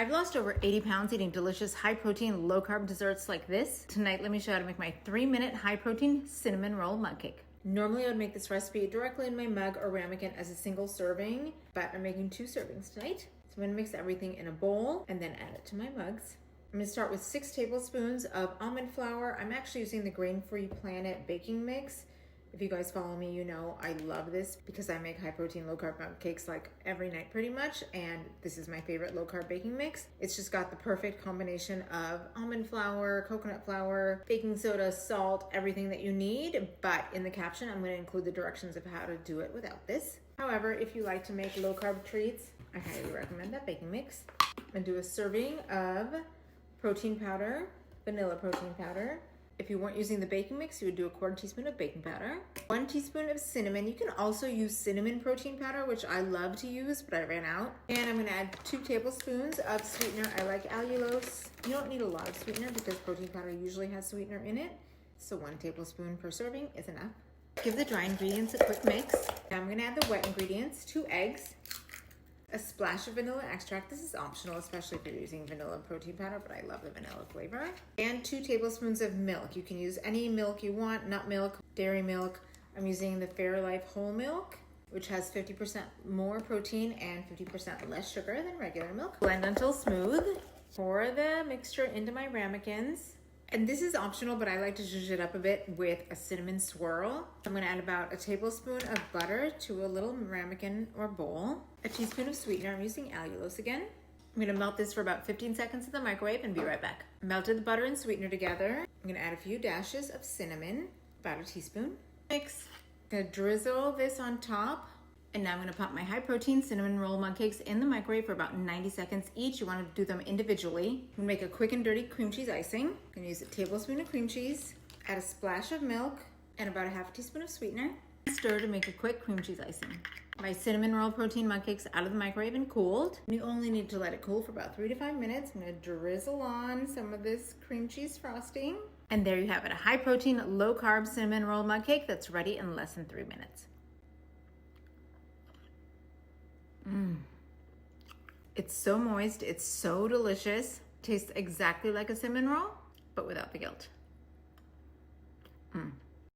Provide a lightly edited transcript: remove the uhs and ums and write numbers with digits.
I've lost over 80 pounds eating delicious high protein, low carb desserts like this. Tonight, let me show you how to make my 3-minute high protein cinnamon roll mug cake. Normally I would make this recipe directly in my mug or ramekin as a single serving, but I'm making 2 servings tonight. So I'm gonna mix everything in a bowl and then add it to my mugs. I'm gonna start with 6 tablespoons of almond flour. I'm actually using the Grain-Free Planet baking mix. If you guys follow me, you know I love this because I make high protein, low carb mug cakes like every night pretty much, and this is my favorite low carb baking mix. It's just got the perfect combination of almond flour, coconut flour, baking soda, salt, everything that you need, but in the caption I'm gonna include the directions of how to do it without this. However, if you like to make low carb treats, I highly recommend that baking mix. I'm gonna do a serving of protein powder, vanilla protein powder. If you weren't using the baking mix, you would do a 1/4 teaspoon of baking powder, 1 teaspoon of cinnamon. You can also use cinnamon protein powder, which I love to use, but I ran out. And I'm gonna add 2 tablespoons of sweetener. I like allulose. You don't need a lot of sweetener because protein powder usually has sweetener in it. So 1 tablespoon per serving is enough. Give the dry ingredients a quick mix. Now I'm gonna add the wet ingredients, 2 eggs, a splash of vanilla extract. This is optional, especially if you're using vanilla protein powder, but I love the vanilla flavor. And 2 tablespoons of milk. You can use any milk you want, nut milk, dairy milk. I'm using the Fairlife whole milk, which has 50% more protein and 50% less sugar than regular milk. Blend until smooth. Pour the mixture into my ramekins. And this is optional, but I like to zhuzh it up a bit with a cinnamon swirl. I'm gonna add about a tablespoon of butter to a little ramekin or bowl. A teaspoon of sweetener. I'm using allulose again. I'm gonna melt this for about 15 seconds in the microwave and be right back. Melted the butter and sweetener together. I'm gonna add a few dashes of cinnamon, about a teaspoon. Mix. I'm gonna drizzle this on top. And now I'm gonna pop my high protein cinnamon roll mug cakes in the microwave for about 90 seconds each. You wanna do them individually. I'm gonna make a quick and dirty cream cheese icing. I'm gonna use a tablespoon of cream cheese, add a splash of milk, and about a half teaspoon of sweetener. Stir to make a quick cream cheese icing. My cinnamon roll protein mug cakes out of the microwave and cooled. You only need to let it cool for about 3 to 5 minutes. I'm gonna drizzle on some of this cream cheese frosting. And there you have it, a high protein, low carb cinnamon roll mug cake that's ready in less than 3 minutes. It's so moist, it's so delicious. Tastes exactly like a cinnamon roll, but without the guilt.